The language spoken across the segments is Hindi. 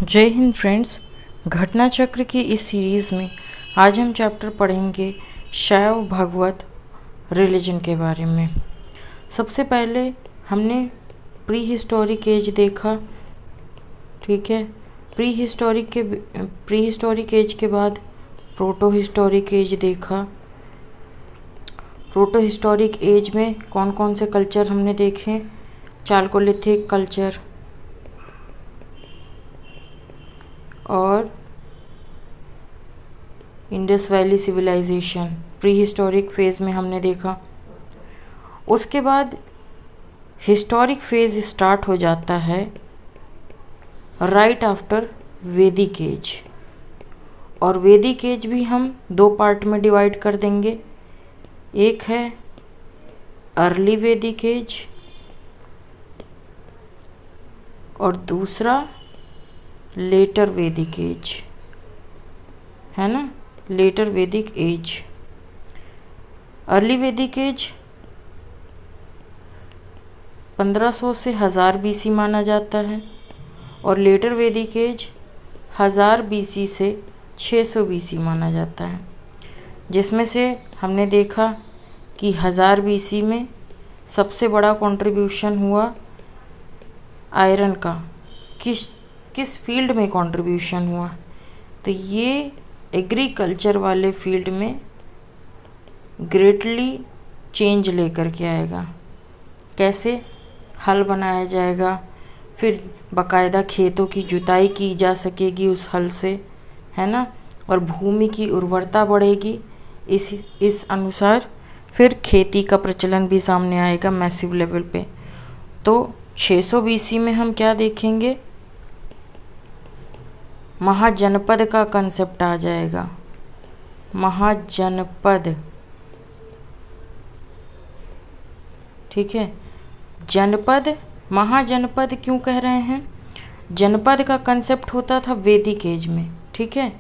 जय हिंद फ्रेंड्स। घटना चक्र की इस सीरीज़ में आज हम चैप्टर पढ़ेंगे शैव भगवत रिलीजन के बारे में। सबसे पहले हमने प्री हिस्टोरिक एज देखा, ठीक है। प्री हिस्टोरिक एज के बाद प्रोटो हिस्टोरिक एज देखा। प्रोटो हिस्टोरिक एज में कौन कौन से कल्चर हमने देखे? चालकोलिथिक कल्चर और Indus valley civilisation pre historic phase में हमने देखा। उसके बाद हिस्टोरिक फेज़ स्टार्ट हो जाता है राइट आफ्टर वैदिक एज, और वैदिक एज भी हम दो पार्ट में डिवाइड कर देंगे। एक है अर्ली वैदिक एज और दूसरा लेटर वैदिक एज, है ना, लेटर वैदिक एज। अर्ली वैदिक एज 1500 से 1000 बीसी माना जाता है और लेटर वैदिक एज 1000 बीसी से 600 बीसी माना जाता है, जिसमें से हमने देखा कि 1000 बीसी में सबसे बड़ा कंट्रीब्यूशन हुआ आयरन का। किस फील्ड में कंट्रीब्यूशन हुआ? तो ये एग्रीकल्चर वाले फील्ड में ग्रेटली चेंज लेकर के आएगा। कैसे? हल बनाया जाएगा, फिर बाकायदा खेतों की जुताई की जा सकेगी उस हल से, है ना, और भूमि की उर्वरता बढ़ेगी। इस अनुसार फिर खेती का प्रचलन भी सामने आएगा मैसिव लेवल पे। तो 600 बीसी में हम क्या देखेंगे? महाजनपद का कंसेप्ट आ जाएगा। महाजनपद, ठीक है। जनपद, महाजनपद क्यों कह रहे हैं? जनपद का कंसेप्ट होता था वैदिक एज में, ठीक है,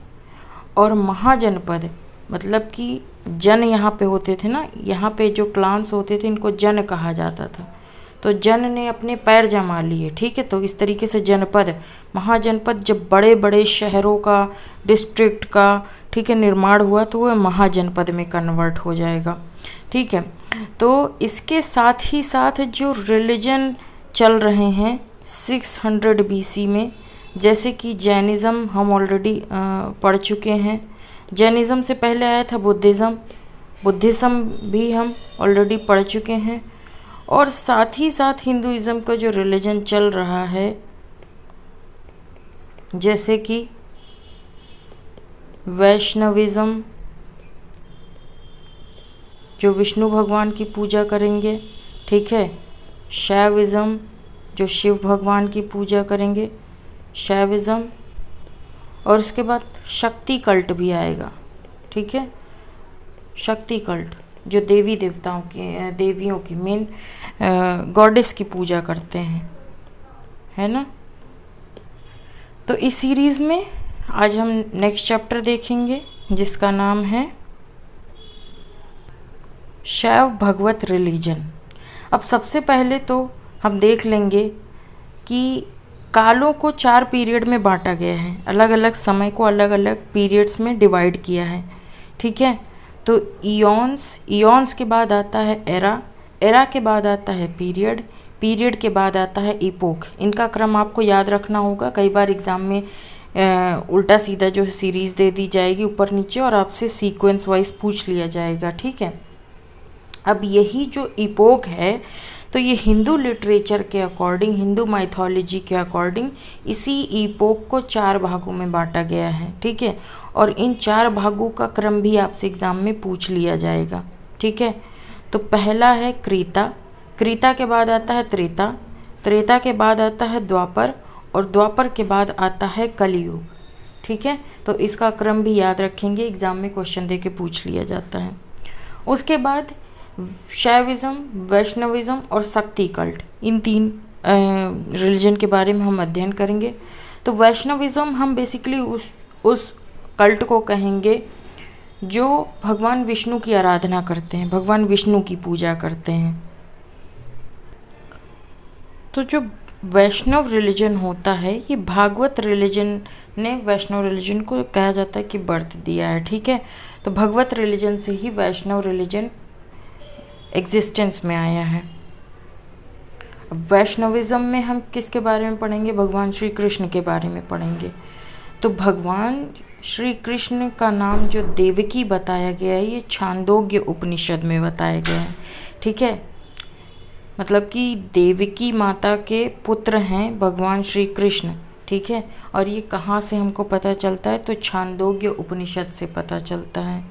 और महाजनपद मतलब कि जन यहाँ पे होते थे ना, यहाँ पे जो क्लान्स होते थे इनको जन कहा जाता था। तो जन ने अपने पैर जमा लिए, ठीक है। तो इस तरीके से जनपद, महाजनपद जब बड़े बड़े शहरों का, डिस्ट्रिक्ट का, ठीक है, निर्माण हुआ तो वह महाजनपद में कन्वर्ट हो जाएगा, ठीक है। तो इसके साथ ही साथ जो रिलीजन चल रहे हैं 600 बीसी में, जैसे कि जैनिज़्म हम ऑलरेडी पढ़ चुके हैं। जैनिज़्म से पहले आया था बुद्धिज़्म भी हम ऑलरेडी पढ़ चुके हैं। और साथ ही साथ हिंदुइज़्म का जो रिलीजन चल रहा है, जैसे कि वैष्णविज़्म जो विष्णु भगवान की पूजा करेंगे, ठीक है। शैविज़्म जो शिव भगवान की पूजा करेंगे, शैविज़्म। और उसके बाद शक्ति कल्ट भी आएगा, ठीक है। शक्ति कल्ट जो देवी देवताओं की, देवियों की, मेन गॉडेस की पूजा करते हैं, है ना। तो इस सीरीज़ में आज हम नेक्स्ट चैप्टर देखेंगे जिसका नाम है शैव भगवत रिलीजन। अब सबसे पहले तो हम देख लेंगे कि कालों को 4 पीरियड में बांटा गया है, अलग अलग समय को अलग अलग पीरियड्स में डिवाइड किया है, ठीक है। तो ईयॉन्स के बाद आता है एरा के बाद आता है पीरियड के बाद आता है इपोक। इनका क्रम आपको याद रखना होगा। कई बार एग्ज़ाम में उल्टा सीधा जो सीरीज़ दे दी जाएगी ऊपर नीचे, और आपसे सीक्वेंस वाइज पूछ लिया जाएगा, ठीक है। अब यही जो इपोक है, तो ये हिंदू लिटरेचर के अकॉर्डिंग, हिंदू माइथोलॉजी के अकॉर्डिंग इसी इपोक को 4 भागों में बांटा गया है, ठीक है। और इन 4 भागों का क्रम भी आपसे एग्ज़ाम में पूछ लिया जाएगा, ठीक है। तो पहला है क्रीता के बाद आता है त्रेता के बाद आता है द्वापर, और द्वापर के बाद आता है कलयुग, ठीक है। तो इसका क्रम भी याद रखेंगे, एग्ज़ाम में क्वेश्चन दे के पूछ लिया जाता है। उसके बाद शैविज़्म, वैष्णविज़्म और शक्ति कल्ट, इन 3 रिलीजन के बारे में हम अध्ययन करेंगे। तो वैष्णविज़्म हम बेसिकली उस कल्ट को कहेंगे जो भगवान विष्णु की आराधना करते हैं, भगवान विष्णु की पूजा करते हैं। तो जो वैष्णव रिलीजन होता है, ये भागवत रिलीजन ने वैष्णव रिलीजन को कहा जाता है कि बर्थ दिया है। ठीक है, तो भगवत रिलीजन से ही वैष्णव रिलीजन एग्जिस्टेंस में आया है। वैष्णविज्म में हम किसके बारे में पढ़ेंगे? भगवान श्री कृष्ण के बारे में पढ़ेंगे। तो भगवान श्री कृष्ण का नाम जो देवकी बताया गया है, ये छांदोग्य उपनिषद में बताया गया है। ठीक है, मतलब कि देवकी माता के पुत्र हैं भगवान श्री कृष्ण। ठीक है, और ये कहाँ से हमको पता चलता है? तो छांदोग्य उपनिषद से पता चलता है।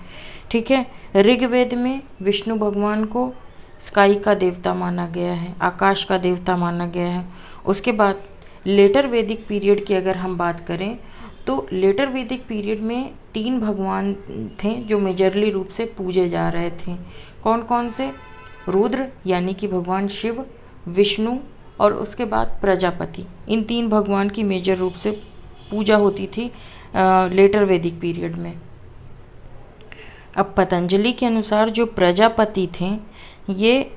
ठीक है, ऋग्वेद में विष्णु भगवान को स्काई का देवता माना गया है, आकाश का देवता माना गया है। उसके बाद लेटर वैदिक पीरियड की अगर हम बात करें तो लेटर वैदिक पीरियड में 3 भगवान थे जो मेजरली रूप से पूजे जा रहे थे। कौन कौन से? रुद्र यानी कि भगवान शिव, विष्णु और उसके बाद प्रजापति। इन 3 भगवान की मेजर रूप से पूजा होती थी लेटर वैदिक पीरियड में। अब पतंजलि के अनुसार जो प्रजापति थे ये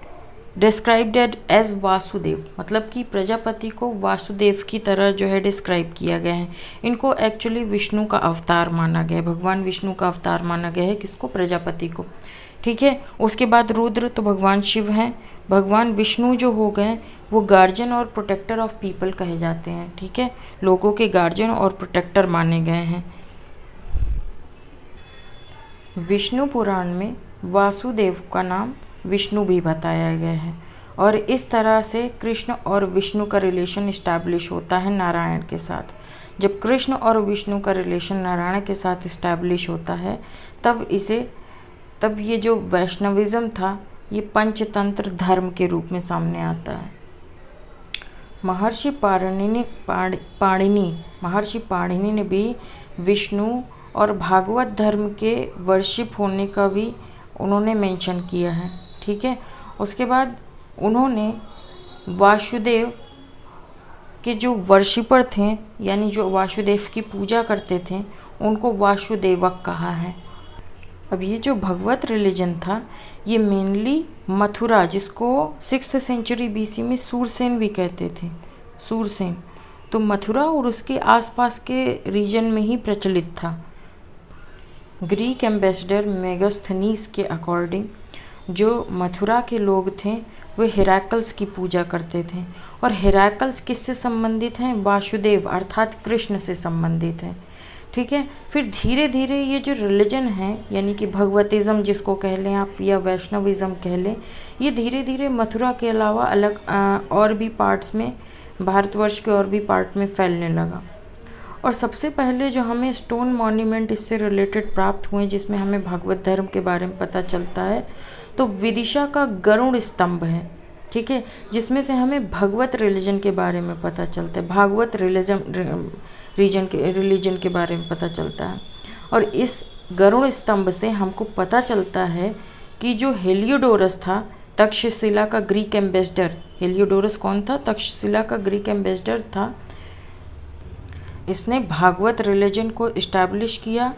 डिस्क्राइब्ड एज वासुदेव, मतलब कि प्रजापति को वासुदेव की तरह जो है डिस्क्राइब किया गया है। इनको एक्चुअली विष्णु का अवतार माना गया है, भगवान विष्णु का अवतार माना गया है। किसको? प्रजापति को। ठीक है, उसके बाद रुद्र तो भगवान शिव हैं। भगवान विष्णु जो हो गए वो गार्जियन और प्रोटेक्टर ऑफ पीपल कहे जाते हैं। ठीक है, लोगों के गार्जियन और प्रोटेक्टर माने गए हैं। विष्णु पुराण में वासुदेव का नाम विष्णु भी बताया गया है और इस तरह से कृष्ण और विष्णु का रिलेशन इस्टेब्लिश होता है नारायण के साथ। जब कृष्ण और विष्णु का रिलेशन नारायण के साथ इस्टेब्लिश होता है तब ये जो वैष्णविज्म था ये पंचतंत्र धर्म के रूप में सामने आता है। महर्षि पाणिनि ने भी विष्णु और भागवत धर्म के वर्शिप होने का भी उन्होंने मेंशन किया है। ठीक है, उसके बाद उन्होंने वासुदेव के जो वर्शिपर थे यानी जो वासुदेव की पूजा करते थे उनको वासुदेवक कहा है। अब ये जो भगवत रिलीजन था ये मेनली मथुरा, जिसको 6th सेंचुरी BC में सूरसेन भी कहते थे, सूरसेन, तो मथुरा और उसके आसपास के रीजन में ही प्रचलित था। ग्रीक एम्बेसडर मेगास्थनीस के अकॉर्डिंग जो मथुरा के लोग थे वे हेराकल्स की पूजा करते थे और हेराकल्स किससे संबंधित हैं? वासुदेव अर्थात कृष्ण से संबंधित हैं। ठीक है, फिर धीरे धीरे ये जो रिलीजन है यानी कि भगवतिज्म जिसको कह लें आप या वैष्णविज्म कह लें, ये धीरे धीरे मथुरा के अलावा अलग और भी पार्ट्स में, भारतवर्ष के और भी पार्ट में फैलने लगा। और सबसे पहले जो हमें स्टोन मॉन्यूमेंट इससे रिलेटेड प्राप्त हुए जिसमें हमें भागवत धर्म के बारे में पता चलता है तो विदिशा का गरुड़ स्तंभ है। ठीक है, जिसमें से हमें भगवत रिलीजन के बारे में पता चलता है, भागवत रिलीजन के बारे में पता चलता है। और इस गरुड़ स्तंभ से हमको पता चलता है कि जो हेलियोडोरस था तक्षशिला का ग्रीक एम्बेसडर, हेलियोडोरस कौन था? तक्षशिला का ग्रीक एम्बेसडर था। इसने भागवत रिलीजन को इस्टेब्लिश किया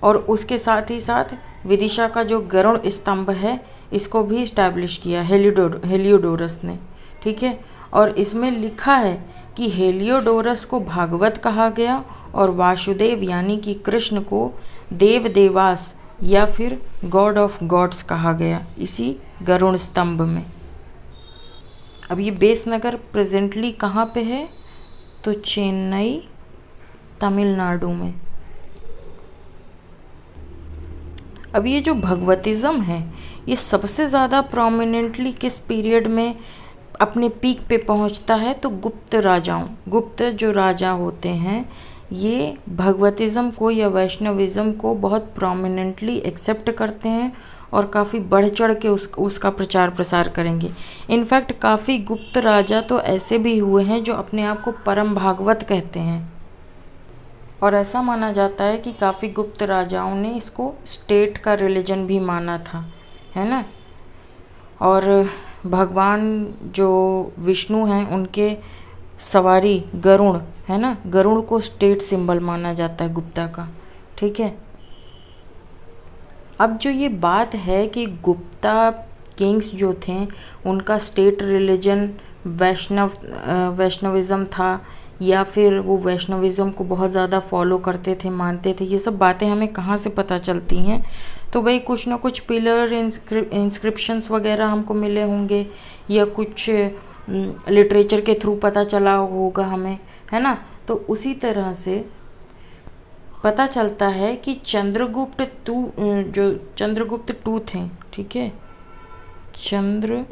और उसके साथ ही साथ विदिशा का जो गरुड़ स्तंभ है इसको भी इस्टेब्लिश किया हेलियोडोरस ने। ठीक है, और इसमें लिखा है कि हेलियोडोरस को भागवत कहा गया और वासुदेव यानी कि कृष्ण को देव देवास या फिर गॉड ऑफ गॉड्स कहा गया इसी गरुड़ स्तंभ में। अब ये बेसनगर प्रेजेंटली कहाँ पे है? तो चेन्नई, तमिलनाडु में। अब ये जो भगवतिज्म है ये सबसे ज़्यादा प्रोमिनेंटली किस पीरियड में अपने पीक पे पहुंचता है? तो गुप्त जो राजा होते हैं ये भगवतिज्म को या वैष्णविज्म को बहुत प्रोमिनेंटली एक्सेप्ट करते हैं और काफ़ी बढ़ चढ़ के उसका प्रचार प्रसार करेंगे। इनफैक्ट काफ़ी गुप्त राजा तो ऐसे भी हुए हैं जो अपने आप को परम भागवत कहते हैं और ऐसा माना जाता है कि काफ़ी गुप्त राजाओं ने इसको स्टेट का रिलीजन भी माना था, है ना। और भगवान जो विष्णु हैं उनके सवारी गरुड़ है ना, गरुड़ को स्टेट सिंबल माना जाता है गुप्ता का। ठीक है, अब जो ये बात है कि गुप्ता किंग्स जो थे उनका स्टेट रिलीजन वैष्णविज़्म था, या फिर वो वैष्णविज़्म को बहुत ज़्यादा फॉलो करते थे, मानते थे। ये सब बातें हमें कहाँ से पता चलती हैं? तो भाई कुछ ना कुछ पिलर इंस्क्रिप्शंस वगैरह हमको मिले होंगे, या कुछ लिटरेचर के थ्रू पता चला होगा हमें, है ना। तो उसी तरह से पता चलता है कि चंद्रगुप्त टू थे, ठीक है, चंद्रगुप्त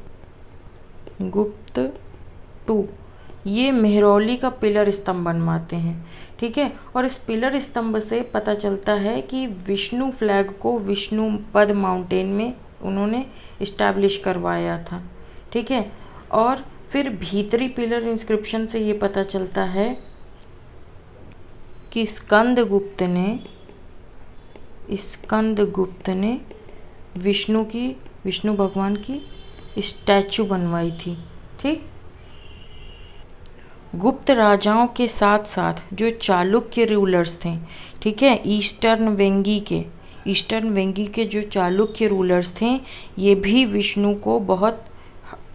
टू, ये मेहरौली का पिलर स्तंभ बनवाते हैं, ठीक है। और इस पिलर स्तंभ से पता चलता है कि विष्णु फ्लैग को विष्णुपद माउंटेन में उन्होंने इस्टेब्लिश करवाया था, ठीक है। और फिर भीतरी पिलर इंस्क्रिप्शन से ये पता चलता है कि स्कंदगुप्त ने विष्णु भगवान की स्टैचू बनवाई थी, ठीक। गुप्त राजाओं के साथ साथ जो चालुक्य रूलर्स थे, ठीक है, ईस्टर्न वेंगी के जो चालुक्य रूलर्स थे, ये भी विष्णु को बहुत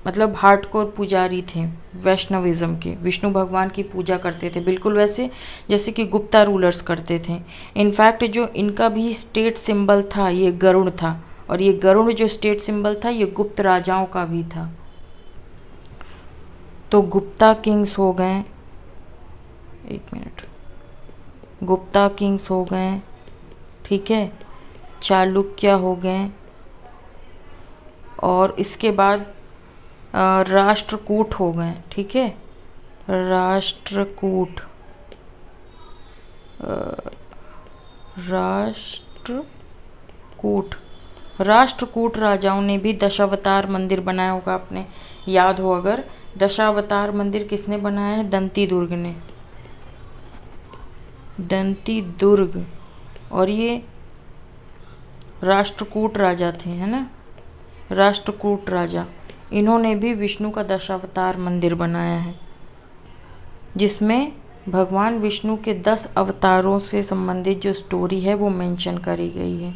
मतलब हार्डकोर पुजारी थे वैष्णविज्म के, विष्णु भगवान की पूजा करते थे, बिल्कुल वैसे जैसे कि गुप्ता रूलर्स करते थे। इनफैक्ट जो इनका भी स्टेट सिंबल था ये गरुड़ था, और ये गरुड़ जो स्टेट सिंबल था ये गुप्त राजाओं का भी था। तो गुप्ता किंग्स हो गए, गुप्ता किंग्स हो गए, ठीक है, चालुक्य हो गए, और इसके बाद राष्ट्रकूट हो गए, ठीक है, राष्ट्रकूट राजाओं ने भी दशावतार मंदिर बनाया होगा, आपने याद हो अगर। दशावतार मंदिर किसने बनाया है? दंती दुर्ग, और ये राष्ट्रकूट राजा थे, है ना, राष्ट्रकूट राजा, इन्होंने भी विष्णु का दशावतार मंदिर बनाया है, जिसमें भगवान विष्णु के 10 अवतारों से संबंधित जो स्टोरी है वो मेंशन करी गई है,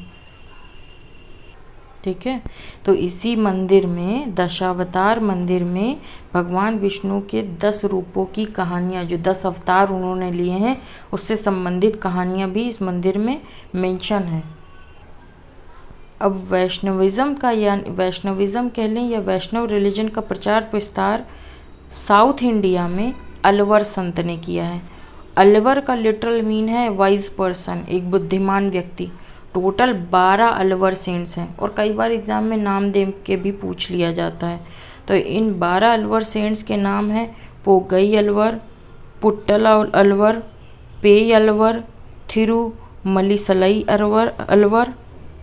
ठीक है। तो इसी मंदिर में, दशावतार मंदिर में, भगवान विष्णु के 10 रूपों की कहानियाँ, जो 10 अवतार उन्होंने लिए हैं उससे संबंधित कहानियाँ भी इस मंदिर में मेंशन है। अब वैष्णविज्म कह लें या वैष्णव रिलीजन का प्रचार विस्तार साउथ इंडिया में अलवर संत ने किया है। अलवर का लिटरल मीन है वाइज पर्सन, एक बुद्धिमान व्यक्ति। टोटल 12 अलवर सेंट्स हैं, और कई बार एग्जाम में नाम दे के भी पूछ लिया जाता है। तो इन 12 अलवर सेंट्स के नाम हैं पोगई अलवर, पुट्टल अलवर, पेय अलवर, थिरुमलिसलई अलवर,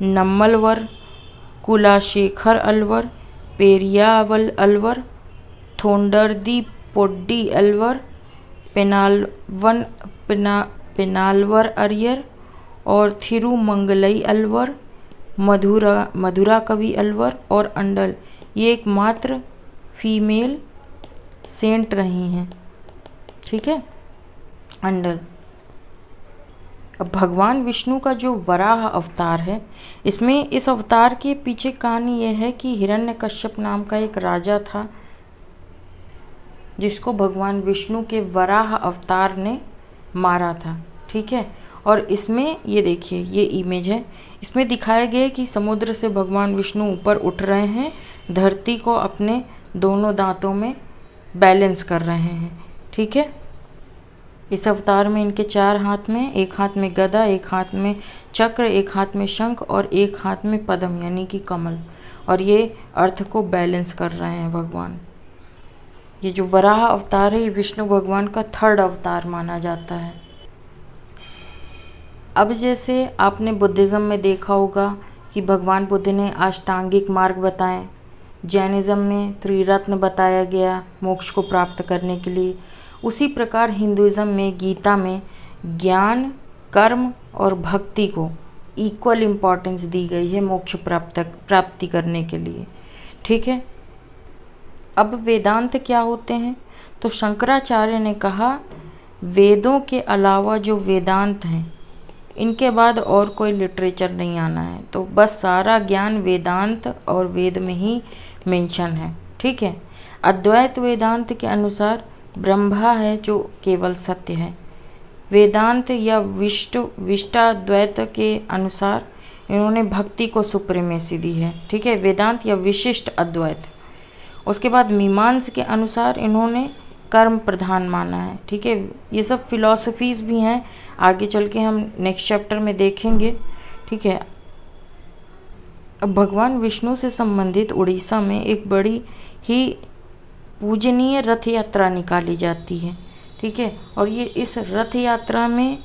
नम्मलवर, कुलाशेखर अलवर, पेरियावल अलवर, थोंडरदी पोड्डी अलवर, पेनालवर अरियर, और थिरुमंगलई अलवर, मधुरा कवि अलवर और अंडल, ये एकमात्र फीमेल सेंट रही हैं, ठीक है, अंडल। अब भगवान विष्णु का जो वराह अवतार है, इसमें इस अवतार के पीछे कहानी यह है कि हिरण्यकश्यप नाम का एक राजा था, जिसको भगवान विष्णु के वराह अवतार ने मारा था, ठीक है। और इसमें ये देखिए, ये इमेज है, इसमें दिखाया गया है कि समुद्र से भगवान विष्णु ऊपर उठ रहे हैं, धरती को अपने दोनों दांतों में बैलेंस कर रहे हैं, ठीक है। इस अवतार में इनके 4 हाथ में, एक हाथ में गदा, एक हाथ में चक्र, एक हाथ में शंख और एक हाथ में पद्म यानी कि कमल, और ये अर्थ को बैलेंस कर रहे हैं भगवान। ये जो वराह अवतार है ये विष्णु भगवान का 3rd अवतार माना जाता है। अब जैसे आपने बुद्धिज़्म में देखा होगा कि भगवान बुद्ध ने अष्टांगिक मार्ग बताए, जैनिज़्म में त्रिरत्न बताया गया मोक्ष को प्राप्त करने के लिए, उसी प्रकार हिंदुइज़्म में गीता में ज्ञान, कर्म और भक्ति को इक्वल इम्पॉर्टेंस दी गई है मोक्ष प्राप्ति करने के लिए, ठीक है। अब वेदांत क्या होते हैं? तो शंकराचार्य ने कहा वेदों के अलावा जो वेदांत हैं इनके बाद और कोई लिटरेचर नहीं आना है, तो बस सारा ज्ञान वेदांत और वेद में ही मेंशन है, ठीक है। अद्वैत वेदांत के अनुसार ब्रह्मा है जो केवल सत्य है। वेदांत या विशिष्टाद्वैत के अनुसार इन्होंने भक्ति को सुप्रीमेसी दी है। ठीक है, वेदांत या विशिष्ट अद्वैत। उसके बाद मीमांस के अनुसार इन्होंने कर्म प्रधान माना है। ठीक है, ये सब फिलॉसफीज़ भी हैं, आगे चल के हम नेक्स्ट चैप्टर में देखेंगे। ठीक है, अब भगवान विष्णु से संबंधित उड़ीसा में एक बड़ी ही पूजनीय रथ यात्रा निकाली जाती है। ठीक है, और ये इस रथ यात्रा में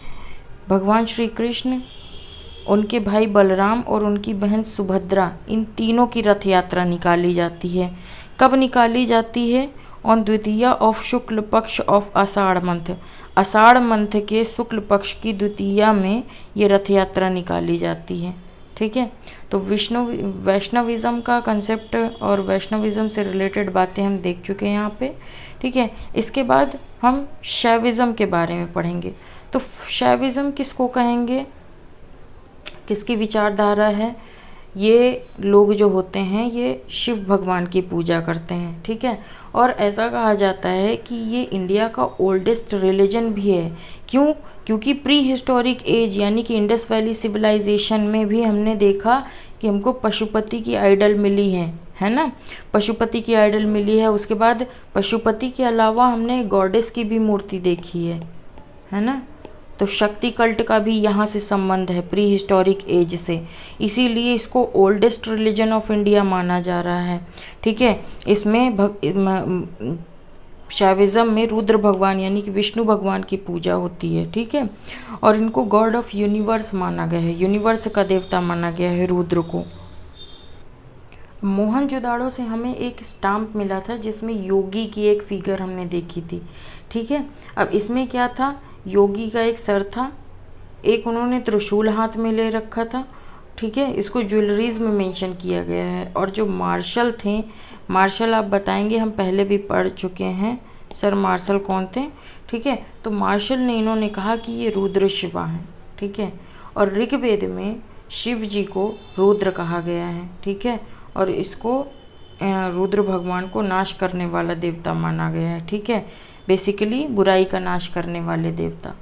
भगवान श्री कृष्ण, उनके भाई बलराम और उनकी बहन सुभद्रा, इन तीनों की रथ यात्रा निकाली जाती है। कब निकाली जाती है? ऑन द्वितीया ऑफ शुक्ल पक्ष of Ashadh month. Ashadh month के शुक्ल पक्ष की द्वितीया में ये रथ यात्रा निकाली जाती है। ठीक है, तो वैष्णविज़्म का कंसेप्ट और वैष्णविज़्म से रिलेटेड बातें हम देख चुके हैं यहाँ पे। ठीक है, इसके बाद हम शैविज़्म के बारे में पढ़ेंगे। तो शैविज़्म किसको कहेंगे, किसकी विचारधारा है? ये लोग जो होते हैं ये शिव भगवान की पूजा करते हैं। ठीक है, और ऐसा कहा जाता है कि ये इंडिया का ओल्डेस्ट रिलीजन भी है। क्यों? क्योंकि प्री हिस्टोरिक एज यानी कि इंडस वैली सिविलाइजेशन में भी हमने देखा कि हमको पशुपति की आइडल मिली है ना, पशुपति की आइडल मिली है। उसके बाद पशुपति के अलावा हमने गॉडेस की भी मूर्ति देखी है ना। तो शक्ति कल्ट का भी यहाँ से संबंध है प्री हिस्टोरिक एज से, इसीलिए इसको ओल्डेस्ट रिलीजन ऑफ इंडिया माना जा रहा है। ठीक है, इसमें शैविज़्म में रुद्र भगवान यानी कि विष्णु भगवान की पूजा होती है। ठीक है, और इनको गॉड ऑफ यूनिवर्स माना गया है, यूनिवर्स का देवता माना गया है रुद्र को। मोहनजोदाड़ो से हमें एक स्टाम्प मिला था जिसमें योगी की एक फिगर हमने देखी थी। ठीक है, अब इसमें क्या था, योगी का एक सर था, एक उन्होंने त्रिशूल हाथ में ले रखा था। ठीक है, इसको ज्वेलरीज में मेंशन किया गया है। और जो मार्शल थे, मार्शल आप बताएंगे, हम पहले भी पढ़ चुके हैं सर मार्शल कौन थे। ठीक है, तो मार्शल ने इन्होंने कहा कि ये रुद्र शिवा हैं। ठीक है, और ऋग्वेद में शिव जी को रुद्र कहा गया है। ठीक है, और इसको रुद्र भगवान को नाश करने वाला देवता माना गया है। ठीक है, बेसिकली बुराई का नाश करने वाले देवता।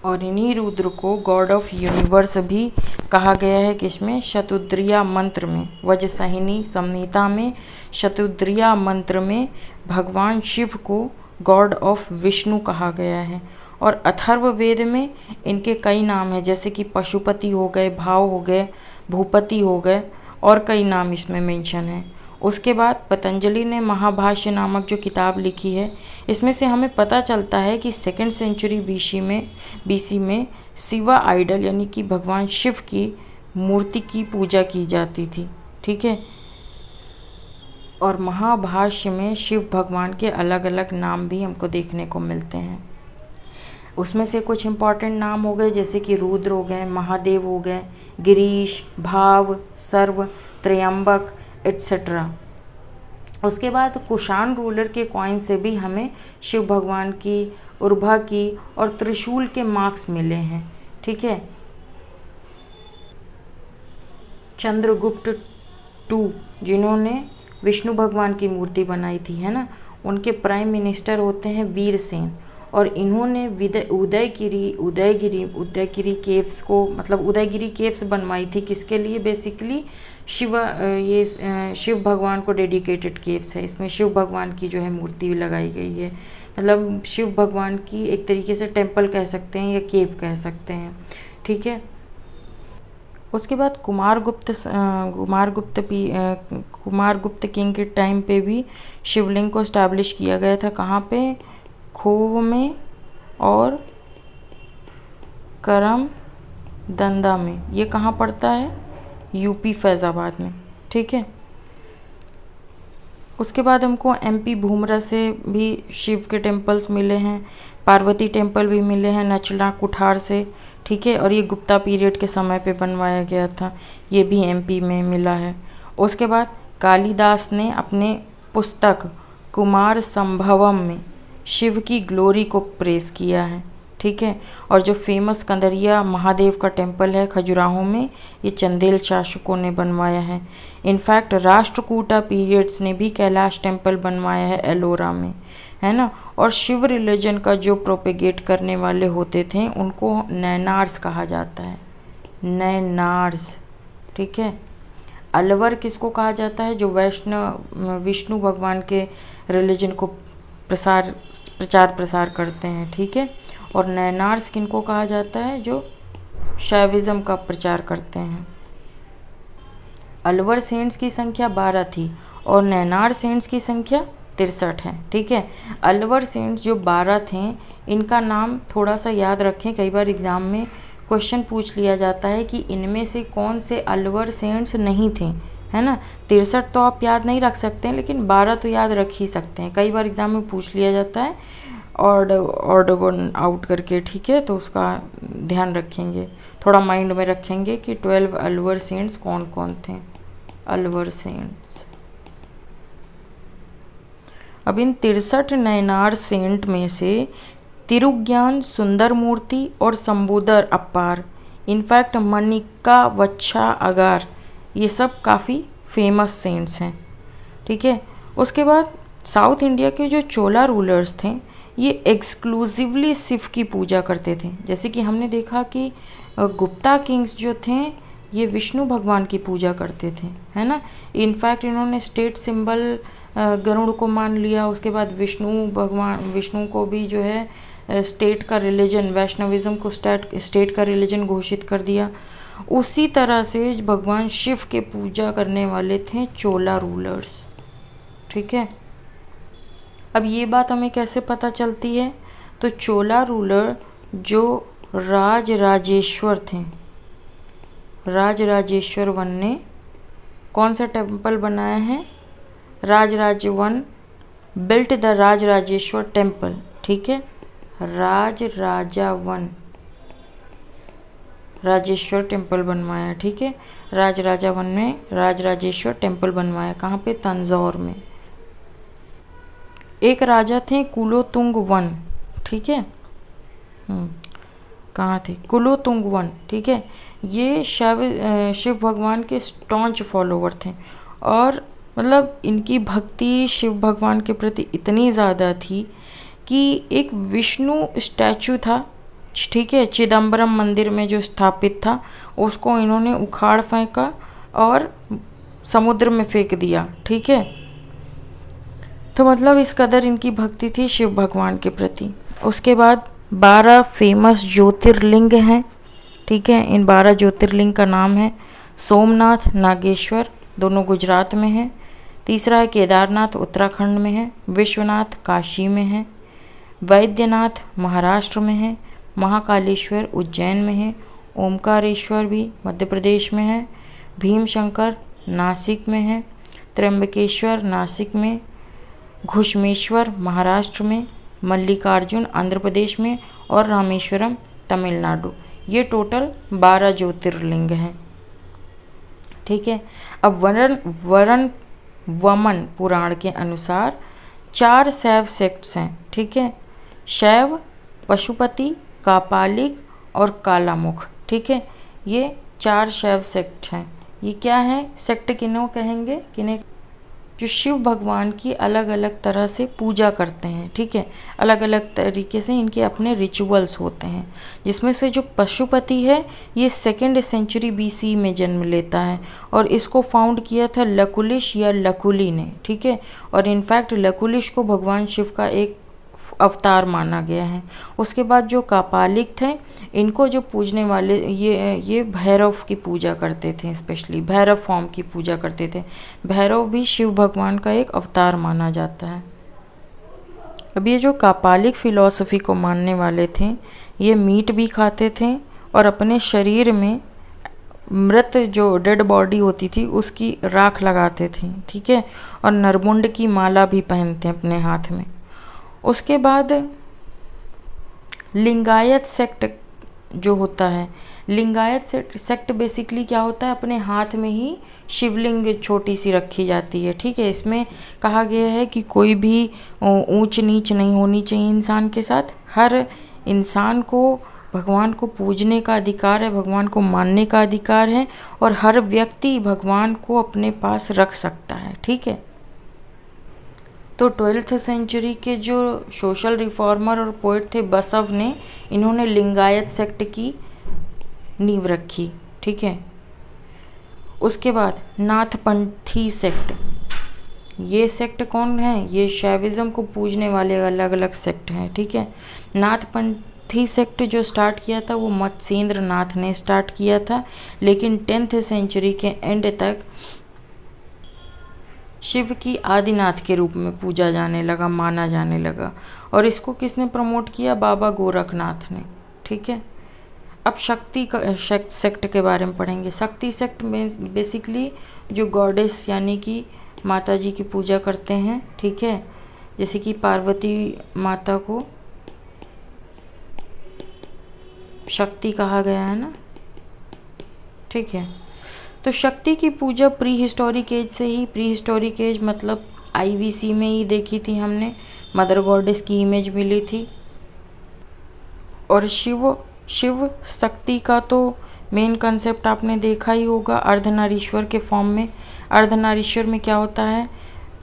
और इन्हीं रुद्र को गॉड ऑफ यूनिवर्स भी कहा गया है। किसमें? शतुद्रिया मंत्र में, वज्रसहिनी संहिता में शतुद्रिया मंत्र में भगवान शिव को गॉड ऑफ विष्णु कहा गया है। और अथर्ववेद में इनके कई नाम हैं, जैसे कि पशुपति हो गए, भाव हो गए, भूपति हो गए, और कई नाम इसमें मेंशन है। उसके बाद पतंजलि ने महाभाष्य नामक जो किताब लिखी है, इसमें से हमें पता चलता है कि 2nd सेंचुरी बीसी में शिवा आइडल यानी कि भगवान शिव की मूर्ति की पूजा की जाती थी। ठीक है, और महाभाष्य में शिव भगवान के अलग अलग नाम भी हमको देखने को मिलते हैं। उसमें से कुछ इम्पॉर्टेंट नाम हो गए, जैसे कि रुद्र हो गए, महादेव हो गए, गिरीश, भाव, सर्व, त्र्यंबक एट्सेट्रा। उसके बाद कुषाण रूलर के कॉइन से भी हमें शिव भगवान की, उर्भा की और त्रिशूल के मार्क्स मिले हैं। ठीक है, चंद्रगुप्त II जिन्होंने विष्णु भगवान की मूर्ति बनाई थी, है ना, उनके प्राइम मिनिस्टर होते हैं वीरसेन। और इन्होंने उदयगिरी केव्स को, मतलब उदयगिरी केव्स बनवाई थी। किसके लिए? बेसिकली शिव भगवान को डेडिकेटेड केव्स है। इसमें शिव भगवान की जो है मूर्ति भी लगाई गई है, मतलब शिव भगवान की एक तरीके से टेम्पल कह सकते हैं या केव कह सकते हैं। ठीक है, उसके बाद कुमारगुप्त किंग के टाइम पे भी शिवलिंग को इस्टेब्लिश किया गया था। कहाँ पे? खोह में और करम दंदा में। ये कहाँ पड़ता है? यूपी फैज़ाबाद में। ठीक है, उसके बाद हमको MP भूमरा से भी शिव के टेम्पल्स मिले हैं, पार्वती टेम्पल भी मिले हैं नचला कुठार से। ठीक है, और ये गुप्ता पीरियड के समय पे बनवाया गया था, ये भी MP में मिला है। उसके बाद कालिदास ने अपने पुस्तक कुमार संभवम में शिव की ग्लोरी को प्रेस किया है। ठीक है। और जो फेमस कंदरिया महादेव का टेम्पल है खजुराहो में, ये चंदेल शासकों ने बनवाया है। इनफैक्ट राष्ट्रकूटा पीरियड्स ने भी कैलाश टेम्पल बनवाया है एलोरा में, है ना। और शिव रिलीजन का जो प्रोपेगेट करने वाले होते थे उनको नैनार्स कहा जाता है, नैनार्स, ठीक है। अलवर किसको कहा जाता है, जो विष्णु भगवान के रिलीजन को प्रचार प्रसार करते हैं, ठीक है। और नैनार्स किनको कहा जाता है, जो शैविज्म का प्रचार करते हैं। अलवर सेंट्स की संख्या 12 थी और नैनार सेंट्स की संख्या 63 है, ठीक है। अलवर सेंट्स जो 12 थे, इनका नाम थोड़ा सा याद रखें, कई बार एग्ज़ाम में क्वेश्चन पूछ लिया जाता है कि इनमें से कौन से अलवर सेंट्स नहीं थे, है ना। 63 तो आप याद नहीं रख सकते हैं, लेकिन 12 तो याद रख ही सकते हैं, कई बार एग्ज़ाम में पूछ लिया जाता है ऑर्डर वन आउट करके, ठीक है। तो उसका ध्यान रखेंगे, थोड़ा माइंड में रखेंगे कि 12 अलवर सेंट्स कौन कौन थे, अलवर सेंट्स। अब इन 63 नैनार सेंट में से तिरुज्ञान, सुंदर मूर्ति और संबोधर अप्पार, इनफैक्ट मनिका वच्छा अगार, ये सब काफ़ी फेमस सेंट्स हैं, ठीक है। उसके बाद साउथ इंडिया के जो चोला रूलर्स थे, ये एक्सक्लूसिवली शिव की पूजा करते थे। जैसे कि हमने देखा कि गुप्ता किंग्स जो थे, ये विष्णु भगवान की पूजा करते थे, है ना। इनफैक्ट इन्होंने स्टेट सिंबल गरुड़ को मान लिया। उसके बाद विष्णु को भी जो है स्टेट का रिलीजन, वैष्णविज्म को स्टेट का रिलीजन घोषित कर दिया। उसी तरह से भगवान शिव के पूजा करने वाले थे चोला रूलर्स, ठीक है। अब ये बात हमें कैसे पता चलती है, तो चोला रूलर जो राजराजेश्वर थे, राजराजेश्वर वन ने कौन सा टेम्पल बनाया है, Rajaraja one built the Rajarajeshwara temple, ठीक है। राजराजा वन राजेश्वर टेम्पल बनवाया, ठीक है। राजराजा वन ने राजराजेश्वर टेम्पल बनवाया, कहाँ पे, तंजौर में। एक राजा थे कुलोतुंग वन, ठीक है। कहाँ थे, कुलोतुंग वन, ठीक है। ये शिव भगवान के स्टॉन्च फॉलोवर थे और मतलब इनकी भक्ति शिव भगवान के प्रति इतनी ज़्यादा थी कि एक विष्णु स्टैचू था, ठीक है, चिदम्बरम मंदिर में जो स्थापित था, उसको इन्होंने उखाड़ फेंका और समुद्र में फेंक दिया, ठीक है। तो मतलब इस कदर इनकी भक्ति थी शिव भगवान के प्रति। उसके बाद 12 फेमस ज्योतिर्लिंग हैं, ठीक है। इन 12 ज्योतिर्लिंग का नाम है सोमनाथ, नागेश्वर, दोनों गुजरात में है। तीसरा है केदारनाथ, उत्तराखंड में है। विश्वनाथ काशी में है। वैद्यनाथ महाराष्ट्र में है। महाकालेश्वर उज्जैन में है। ओमकारेश्वर भी मध्य प्रदेश में है। भीमशंकर नासिक में है। त्र्यंबकेश्वर नासिक में। घुश्मेश्वर महाराष्ट्र में। मल्लिकार्जुन आंध्र प्रदेश में और रामेश्वरम तमिलनाडु। ये टोटल 12 ज्योतिर्लिंग हैं, ठीक है। अब वमन पुराण के अनुसार 4 शैव सेक्ट्स हैं, ठीक है। शैव, पशुपति, कापालिक और कालामुख, ठीक है। ये 4 शैव सेक्ट हैं। ये क्या है, सेक्ट किन्हों कहेंगे, किन्हें, जो शिव भगवान की अलग अलग तरह से पूजा करते हैं, ठीक है। अलग अलग तरीके से इनके अपने रिचुअल्स होते हैं, जिसमें से जो पशुपति है ये 2nd सेंचुरी BC में जन्म लेता है और इसको फाउंड किया था लकुलिश या लकुली ने, ठीक है। और इनफैक्ट लकुलिश को भगवान शिव का एक अवतार माना गया है। उसके बाद जो कापालिक थे, इनको जो पूजने वाले ये भैरव की पूजा करते थे, स्पेशली भैरव फॉर्म की पूजा करते थे। भैरव भी शिव भगवान का एक अवतार माना जाता है। अब ये जो कापालिक फिलॉसफी को मानने वाले थे, ये मीट भी खाते थे और अपने शरीर में मृत जो डेड बॉडी होती थी उसकी राख लगाते थे, ठीक है। और नरमुंड की माला भी पहनते हैं अपने हाथ में। उसके बाद लिंगायत सेक्ट जो होता है, लिंगायत सेक्ट बेसिकली क्या होता है, अपने हाथ में ही शिवलिंग छोटी सी रखी जाती है, ठीक है। इसमें कहा गया है कि कोई भी ऊंच नीच नहीं होनी चाहिए इंसान के साथ। हर इंसान को भगवान को पूजने का अधिकार है, भगवान को मानने का अधिकार है, और हर व्यक्ति भगवान को अपने पास रख सकता है। ठीक है, तो 12th सेंचुरी के जो सोशल रिफॉर्मर और पोइट थे बसव ने, इन्होंने लिंगायत सेक्ट की नींव रखी। ठीक है, उसके बाद नाथपंथी सेक्ट, ये सेक्ट कौन है? ये शैविज्म को पूजने वाले अलग अलग सेक्ट हैं। ठीक है, नाथपंथी सेक्ट जो स्टार्ट किया था वो मत्स्येंद्र नाथ ने स्टार्ट किया था, लेकिन 10th सेंचुरी के एंड तक शिव की आदिनाथ के रूप में पूजा जाने लगा, माना जाने लगा। और इसको किसने प्रमोट किया? बाबा गोरखनाथ ने। ठीक है, अब शक्ति सेक्ट के बारे में पढ़ेंगे। शक्ति सेक्ट में बेसिकली जो गॉडेस यानी कि माता जी की पूजा करते हैं। ठीक है, जैसे कि पार्वती माता को शक्ति कहा गया है ना। ठीक है, तो शक्ति की पूजा प्री हिस्टोरिक एज से ही, प्री हिस्टोरिक एज मतलब IVC में ही देखी थी हमने, मदर गॉडेस की इमेज मिली थी। और शिव शक्ति का तो मेन कंसेप्ट आपने देखा ही होगा, अर्धनारीश्वर के फॉर्म में। अर्धनारीश्वर में क्या होता है?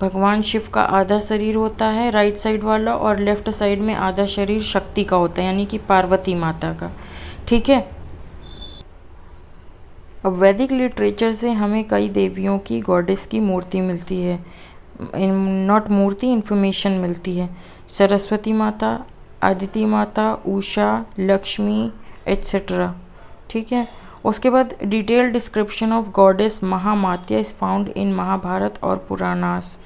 भगवान शिव का आधा शरीर होता है राइट साइड वाला, और लेफ्ट साइड में आधा शरीर शक्ति का होता है, यानी कि पार्वती माता का। ठीक है, अब वैदिक लिटरेचर से हमें कई देवियों की, गॉडेस की मूर्ति मिलती है, नॉट मूर्ति, इन्फॉर्मेशन मिलती है। सरस्वती माता, आदिति माता, उषा, लक्ष्मी एट्सेट्रा। ठीक है, उसके बाद detail description of goddess Mahamatya is found in Mahabharata और पुराणास।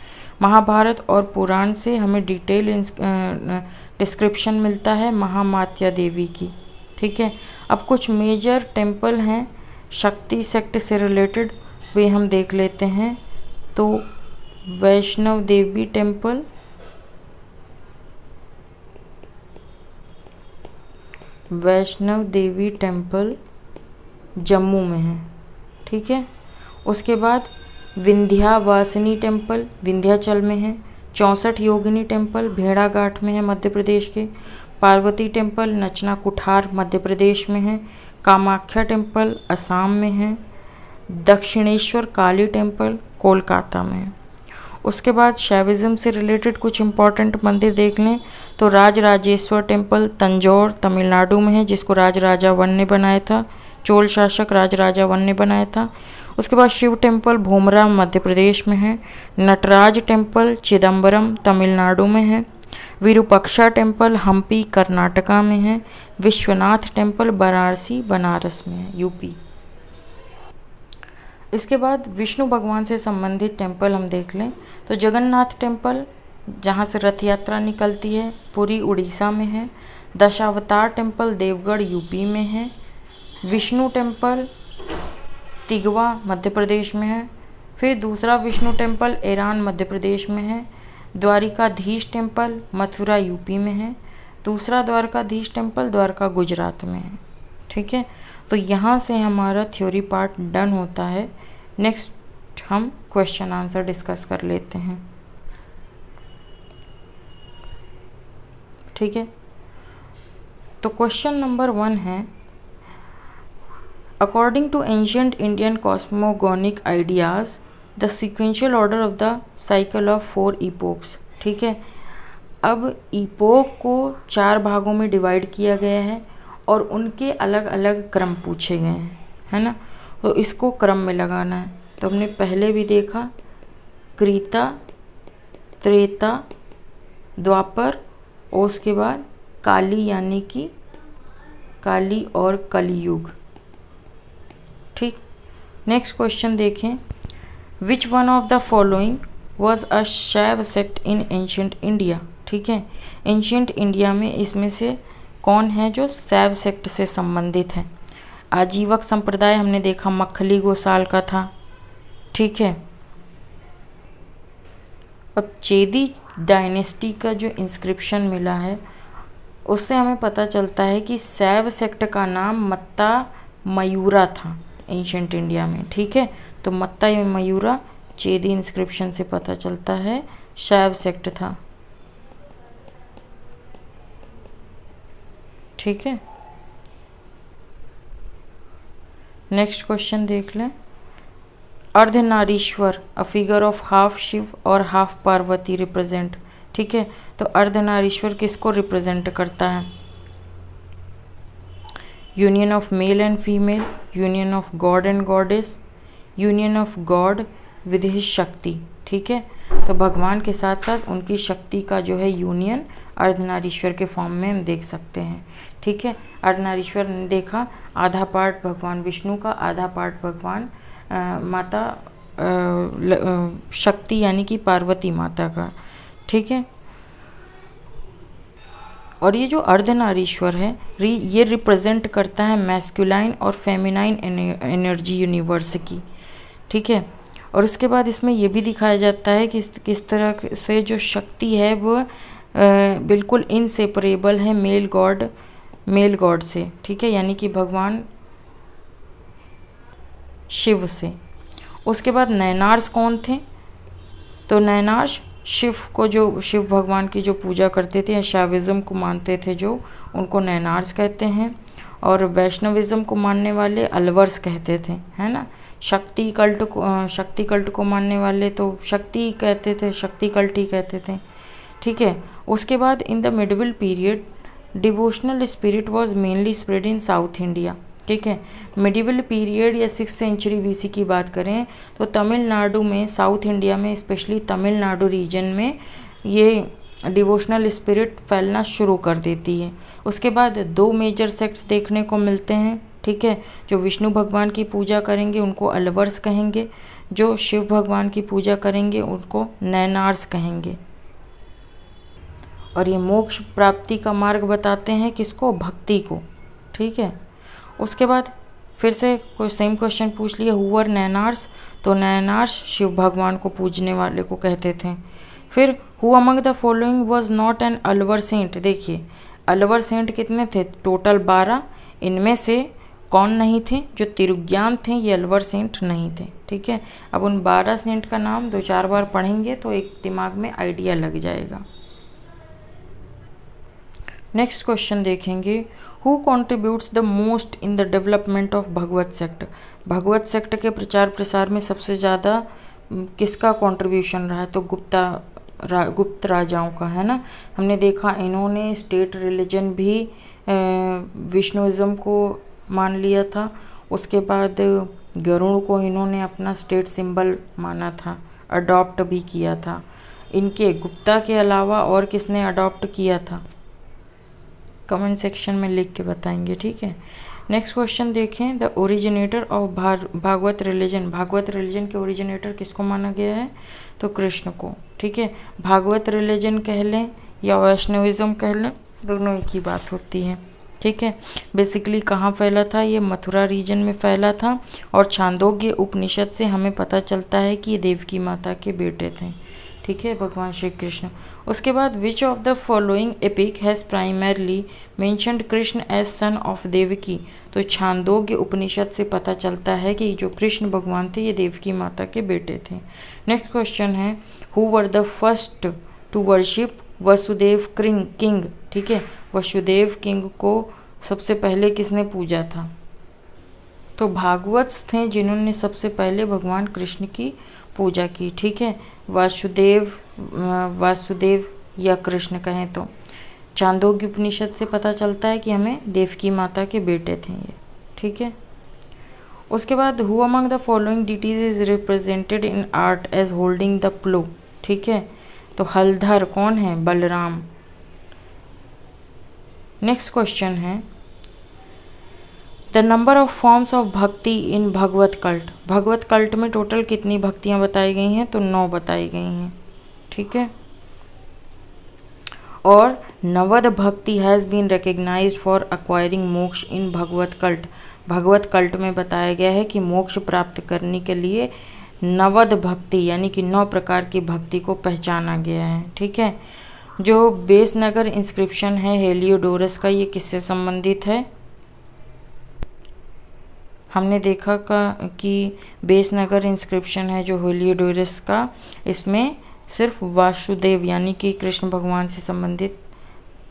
महाभारत और पुराण से हमें डिटेल डिस्क्रिप्शन मिलता है महामात्या देवी की। ठीक है, अब कुछ मेजर टेम्पल हैं शक्ति सेक्ट से रिलेटेड, वे हम देख लेते हैं। तो वैष्णव देवी टेम्पल, वैष्णव देवी टेम्पल जम्मू में है। ठीक है, उसके बाद विंध्यावासिनी टेम्पल विंध्याचल में है। 64 योगिनी टेम्पल भेड़ाघाट में है मध्य प्रदेश के। पार्वती टेम्पल नचना कुठार मध्य प्रदेश में है। कामाख्या टेम्पल असम में है। दक्षिणेश्वर काली टेम्पल कोलकाता में है। उसके बाद शैविज्म से रिलेटेड कुछ इम्पॉर्टेंट मंदिर देख लें तो राजराजेश्वर टेम्पल तंजौर तमिलनाडु में है, जिसको राजराजा वन ने बनाया था, चोल शासक राजराजा वन ने बनाया था। उसके बाद शिव टेम्पल भूमरा मध्य प्रदेश में है। नटराज टेम्पल चिदम्बरम तमिलनाडु में है। विरूपक्षा टेम्पल हम्पी कर्नाटका में है। विश्वनाथ टेम्पल वाराणसी बनारस में है, यूपी। इसके बाद विष्णु भगवान से संबंधित टेम्पल हम देख लें तो जगन्नाथ टेम्पल, जहाँ से रथ यात्रा निकलती है, पुरी उड़ीसा में है। दशावतार टेम्पल देवगढ़ यूपी में है। विष्णु टेम्पल तिगवा मध्य प्रदेश में है। फिर दूसरा विष्णु टेम्पल ईरान मध्य प्रदेश में है। द्वारिकाधीश टेम्पल मथुरा यूपी में है। दूसरा द्वारकाधीश टेम्पल द्वारका गुजरात में है। ठीक है, तो यहाँ से हमारा थ्योरी पार्ट डन होता है। नेक्स्ट हम क्वेश्चन आंसर डिस्कस कर लेते हैं। ठीक है, तो क्वेश्चन नंबर 1 है, according to ancient Indian cosmogonic ideas the sequential order of the cycle of 4 epochs. ठीक है, अब इपोक को 4 भागों में डिवाइड किया गया है और उनके अलग अलग क्रम पूछे गए हैं, है ना। तो इसको क्रम में लगाना है। तो हमने पहले भी देखा कृता, त्रेता, द्वापर और उसके बाद काली यानी कि काली और कलयुग। ठीक, नेक्स्ट क्वेश्चन देखें, which one of the following was a शैव सेक्ट इन एंशियंट इंडिया। ठीक है, एंशियंट इंडिया में इसमें से कौन है जो शैव सेक्ट से संबंधित है। आजीवक संप्रदाय हमने देखा मखली गोसाल का था। ठीक है, अब चेदी डायनेस्टी का जो इंस्क्रिप्शन मिला है उससे हमें पता चलता है कि शैव सेक्ट का नाम मत्ता मयूरा था एंशियंट इंडिया में। ठीक है, तो मत्ता मयूरा चेदी इंस्क्रिप्शन से पता चलता है शैव सेक्ट था। ठीक है। नेक्स्ट क्वेश्चन देख लें। Ardhanarishvara a figure of half Shiva और हाफ पार्वती रिप्रेजेंट। ठीक है, तो अर्धनारीश्वर किसको रिप्रेजेंट करता है? Union of male and female, union of God and goddess, union of God with his शक्ति। ठीक है, तो भगवान के साथ साथ उनकी शक्ति का जो है यूनियन अर्धनारीश्वर के फॉर्म में हम देख सकते हैं। ठीक है, अर्धनारीश्वर ने देखा आधा पार्ट भगवान विष्णु का, आधा पार्ट भगवान माता शक्ति यानी कि पार्वती माता का। ठीक है, और ये जो अर्धनारीश्वर है ये रिप्रेजेंट करता है मैस्कुलाइन और फेमिनाइन एनर्जी यूनिवर्स की। ठीक है, और उसके बाद इसमें ये भी दिखाया जाता है कि किस तरह से जो शक्ति है वो बिल्कुल इनसेपरेबल है मेल गॉड से। ठीक है, यानी कि भगवान शिव से। उसके बाद नैनार्स कौन थे? तो नैनार्स शिव भगवान की जो पूजा करते थे या शैविज्म को मानते थे जो, उनको नैनार्स कहते हैं। और वैष्णविज्म को मानने वाले अलवर्स कहते थे, है ना। शक्ति कल्ट को मानने वाले तो शक्ति कहते थे, शक्ति कल्ट ही कहते थे। ठीक है, उसके बाद in the medieval period devotional spirit was mainly spread in south India. ठीक है, मिडिवल पीरियड या 6th सेंचुरी BC की बात करें तो तमिलनाडु में, साउथ इंडिया में, स्पेशली तमिलनाडु रीजन में ये डिवोशनल स्पिरिट फैलना शुरू कर देती है। उसके बाद 2 मेजर सेक्ट्स देखने को मिलते हैं। ठीक है, जो विष्णु भगवान की पूजा करेंगे उनको अलवर्स कहेंगे, जो शिव भगवान की पूजा करेंगे उनको नैनार्स कहेंगे। और ये मोक्ष प्राप्ति का मार्ग बताते हैं किसको? भक्ति को। ठीक है, उसके बाद फिर से कोई सेम क्वेश्चन पूछ लिया, हु वर नैनार्स? तो नैनार्स शिव भगवान को पूजने वाले को कहते थे। फिर who among the following was not an Alvar saint? देखिए अलवर सेंट कितने थे? टोटल 12। इनमें से कौन नहीं थे? जो तिरुज्ञान थे ये अलवर सेंट नहीं थे। ठीक है, अब उन 12 सेंट का नाम 2-4 बार पढ़ेंगे तो एक दिमाग में आइडिया लग जाएगा। नेक्स्ट क्वेश्चन देखेंगे, who contributes the most in the development of Bhagavata sect? Bhagavata sect के प्रचार प्रसार में सबसे ज़्यादा किसका कंट्रीब्यूशन रहा है? तो गुप्त राजाओं का, है ना। हमने देखा इन्होंने स्टेट रिलीजन भी विष्णुइज्म को मान लिया था। उसके बाद गरुड़ को इन्होंने अपना स्टेट सिंबल माना था, अडॉप्ट भी किया था। इनके गुप्ता के अलावा और किसने अडॉप्ट किया था? कमेंट सेक्शन में लिख के बताएंगे। ठीक है, नेक्स्ट क्वेश्चन देखें, the originator of Bhagavata religion. Bhagavata religion के ओरिजिनेटर किसको माना गया है? तो कृष्ण को। ठीक है, भागवत रिलीजन कह लें या वैष्णविज्म कह लें, दोनों एक ही बात होती है। ठीक है, बेसिकली कहाँ फैला था? ये मथुरा रीजन में फैला था। और छांदोग्य उपनिषद से हमें पता चलता है कि ये देवकी माता के बेटे थे। ठीक है, भगवान श्री कृष्ण। उसके बाद which of the following epic has primarily mentioned Krishna as son of Devaki? तो छांदोग्य उपनिषद से पता चलता है कि जो कृष्ण भगवान थे ये देवकी माता के बेटे थे। नेक्स्ट क्वेश्चन है, who were the first to worship Vasudeva king? ठीक है, वसुदेव किंग को सबसे पहले किसने पूजा था? तो भागवत थे जिन्होंने सबसे पहले भगवान कृष्ण की पूजा की। ठीक है, वासुदेव या कृष्ण कहें तो छांदोग्य उपनिषद से पता चलता है कि हमें देवकी माता के बेटे थे ये। ठीक है, उसके बाद who among the following deities is represented in art as holding the plough? ठीक है, तो हलधर कौन है? बलराम। नेक्स्ट क्वेश्चन है, the number of forms of bhakti in Bhagavata cult. Bhagavata cult में टोटल कितनी भक्तियाँ बताई गई हैं? तो 9 बताई गई हैं। ठीक है, और Navadha bhakti has been recognised for acquiring moksha in Bhagavata cult. Bhagavata cult में बताया गया है कि मोक्ष प्राप्त करने के लिए नवद भक्ति यानी कि 9 प्रकार की भक्ति को पहचाना गया है। ठीक है, जो बेसनगर इंस्क्रिप्शन है हेलियोडोरस का, ये किससे संबंधित है? हमने देखा कि बेसनगर इंस्क्रिप्शन है जो हेलियोडोरस का, इसमें सिर्फ वासुदेव यानी कि कृष्ण भगवान से संबंधित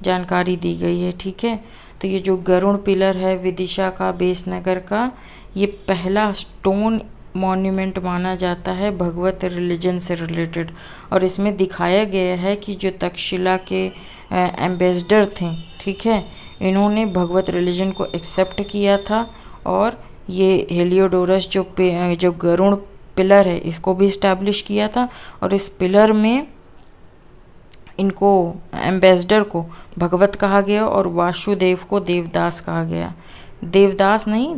जानकारी दी गई है। ठीक है, तो ये जो गरुड़ पिलर है विदिशा का, बेसनगर का, ये पहला स्टोन मॉन्यूमेंट माना जाता है भगवत रिलीजन से रिलेटेड। और इसमें दिखाया गया है कि जो तक्षशिला के एम्बेसडर थे, ठीक है, इन्होंने भगवत रिलीजन को एक्सेप्ट किया था। और ये हेलियोडोरस जो गरुड़ पिलर है इसको भी इस्टेब्लिश किया था। और इस पिलर में इनको एम्बेसडर को भगवत कहा गया और वासुदेव को देवदास कहा गया। देवदास नहीं,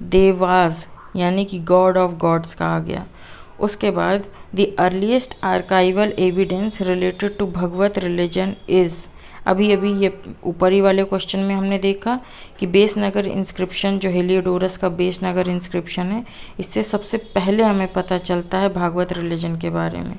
देवास यानी कि गॉड ऑफ गॉड्स कहा गया। उसके बाद the earliest archival evidence related to Bhagavata religion is, अभी ये ऊपरी वाले क्वेश्चन में हमने देखा कि बेसनगर इंस्क्रिप्शन, जो हेलियोडोरस का बेसनगर इंस्क्रिप्शन है, इससे सबसे पहले हमें पता चलता है भागवत रिलीजन के बारे में,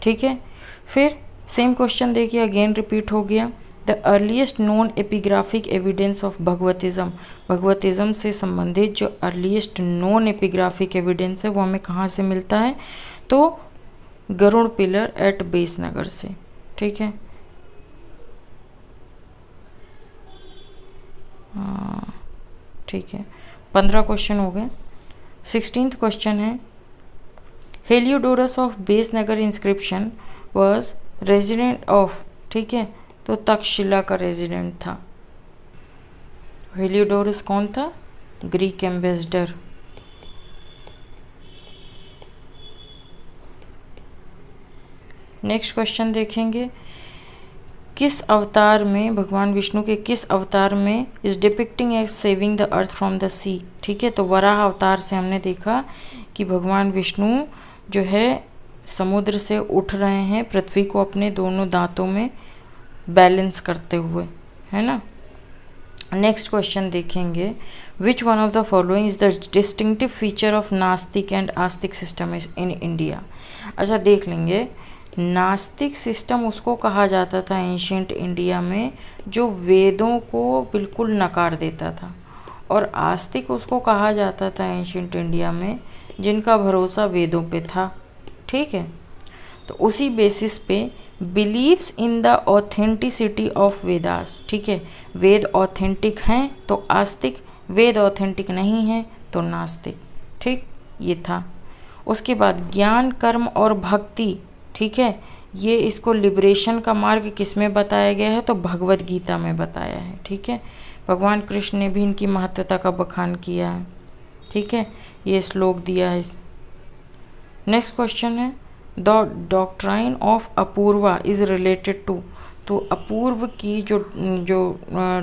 ठीक है। फिर सेम क्वेश्चन देखिए, अगेन रिपीट हो गया। The earliest known epigraphic evidence of Bhagavatism, Bhagavatism से संबंधित जो अर्लीस्ट नोन एपिग्राफिक एविडेंस है वो हमें कहाँ से मिलता है, तो गरुड़ पिलर एट बेसनगर से, ठीक है। हाँ ठीक है, 15 क्वेश्चन हो गए। 16th क्वेश्चन है, Heliodorus of Besnagar inscription was resident of, ठीक है, तो तक्षशिला का रेजिडेंट था। हेलियोडोरस कौन था? Greek ambassador. नेक्स्ट क्वेश्चन देखेंगे, किस अवतार में, भगवान विष्णु के किस अवतार में is depicting as saving the earth from the sea, ठीक है। तो वराह अवतार से हमने देखा कि भगवान विष्णु जो है समुद्र से उठ रहे हैं पृथ्वी को अपने दोनों दांतों में बैलेंस करते हुए, है ना। नेक्स्ट क्वेश्चन देखेंगे, which one of the following is the distinctive feature of नास्तिक and Astik system in India. अच्छा देख लेंगे, नास्तिक सिस्टम उसको कहा जाता था एंशिएंट इंडिया में जो वेदों को बिल्कुल नकार देता था, और आस्तिक उसको कहा जाता था एंशिएंट इंडिया में जिनका भरोसा वेदों पे था, ठीक है। तो उसी बेसिस पे believes in the authenticity of Vedas, ठीक है। वेद ऑथेंटिक हैं तो आस्तिक, वेद ऑथेंटिक नहीं हैं तो नास्तिक, ठीक, ये था। उसके बाद ज्ञान, कर्म और भक्ति, ठीक है, ये इसको लिबरेशन का मार्ग किस में बताया गया है, तो भगवत गीता में बताया है, ठीक है। भगवान कृष्ण ने भी इनकी महत्वता का बखान किया है, ठीक है, ये श्लोक दिया है। नेक्स्ट क्वेश्चन है, the doctrine of Apurva is related to, तो अपूर्व की जो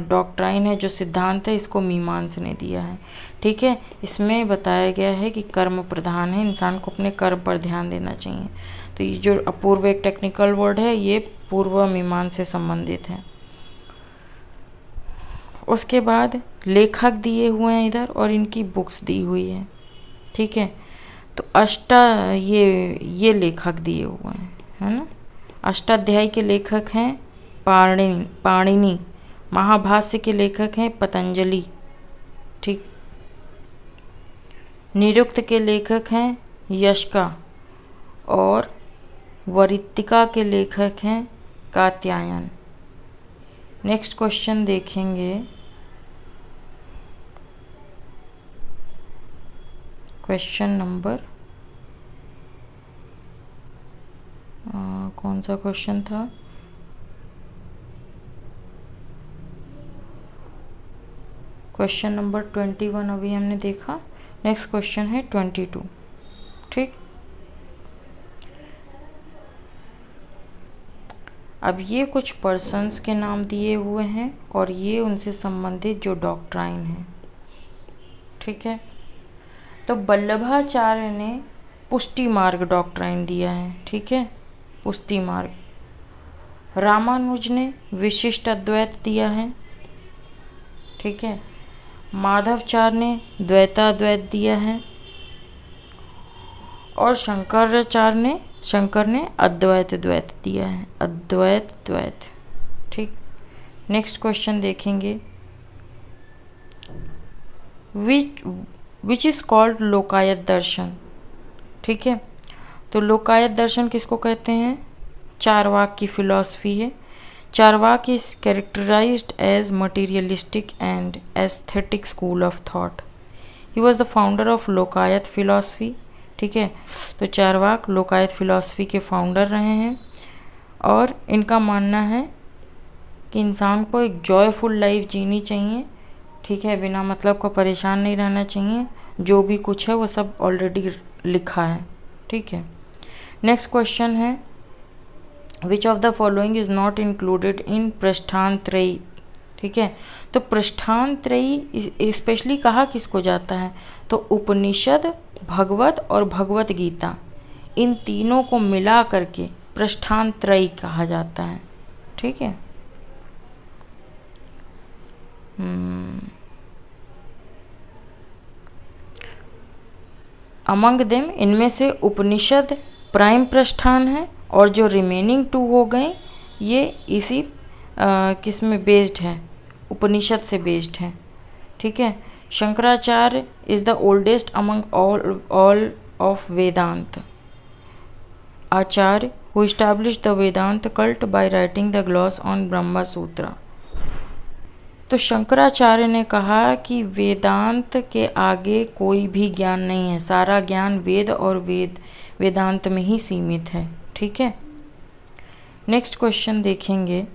डॉक्ट्राइन है, जो सिद्धांत है, इसको मीमांस ने दिया है, ठीक है। इसमें बताया गया है कि कर्म प्रधान है, इंसान को अपने कर्म पर ध्यान देना चाहिए। तो ये जो अपूर्व एक टेक्निकल वर्ड है, ये पूर्व मीमांस से संबंधित है। उसके बाद लेखक दिए हुए हैं इधर और इनकी बुक्स दी हुई है, ठीक है। तो ये लेखक दिए हुए हैं, है ना। अष्टाध्यायी के लेखक हैं पाणिनि, महाभाष्य के लेखक हैं पतंजलि, ठीक। निरुक्त के लेखक हैं यशका, और वरित्तिका के लेखक हैं कात्यायन। नेक्स्ट क्वेश्चन देखेंगे, क्वेश्चन नंबर कौन सा क्वेश्चन था, क्वेश्चन नंबर 21 अभी हमने देखा। नेक्स्ट क्वेश्चन है 22, ठीक। अब ये कुछ पर्सन्स के नाम दिए हुए हैं और ये उनसे संबंधित जो डॉक्ट्राइन है, ठीक है। तो वल्लभाचार्य ने पुष्टि मार्ग डॉक्ट्राइन दिया है, ठीक है, पुष्टि मार्ग। रामानुज ने विशिष्ट अद्वैत दिया है, ठीक है। माधवाचार्य ने द्वैताद्वैत दिया है, और शंकर ने अद्वैत द्वैत दिया है, अद्वैत द्वैत, ठीक। नेक्स्ट क्वेश्चन देखेंगे, विच इज़ कॉल्ड लोकायत दर्शन, ठीक है। तो लोकायत दर्शन किसको कहते हैं? चारवाक की फिलॉसफी है Charvaka is characterised as materialistic and aesthetic school of thought. He was the founder of Lokayata philosophy. ठीक है, तो चारवाक लोकायत फिलॉसफी के फाउंडर रहे हैं और इनका मानना है कि इंसान को एक जॉयफुल लाइफ जीनी चाहिए। ठीक है, बिना मतलब का परेशान नहीं रहना चाहिए, जो भी कुछ है वो सब ऑलरेडी लिखा है। ठीक है, नेक्स्ट क्वेश्चन है विच of the following is not included in प्रस्थान त्रयी। ठीक है, तो प्रस्थान त्रयी स्पेशली कहा किसको जाता है, तो उपनिषद, भगवत और भगवत गीता, इन तीनों को मिला करके प्रस्थान त्रयी कहा जाता है। ठीक है, अमंग देम, इनमें से उपनिषद प्राइम प्रस्थान है और जो रिमेनिंग 2 हो गए ये इसी किस में बेस्ड है, उपनिषद से बेस्ड है। ठीक है, Shankaracharya is the oldest among all of Vedanta acharya who establish the Vedanta cult by writing the gloss on Brahma Sutra. तो शंकराचार्य ने कहा कि वेदांत के आगे कोई भी ज्ञान नहीं है, सारा ज्ञान वेद और वेदांत में ही सीमित है। ठीक है, नेक्स्ट क्वेश्चन देखेंगे,